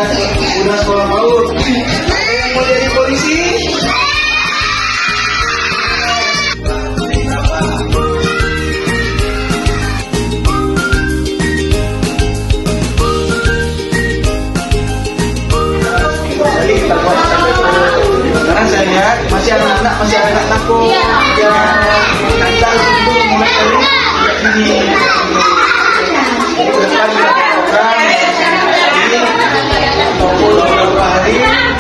udah sekolah PAUD. Ada yang mau jadi polisi? Sekarang saya lihat masih anak-anak takut yang nanti itu mulai dari ini ke depan kita program ini 20 hari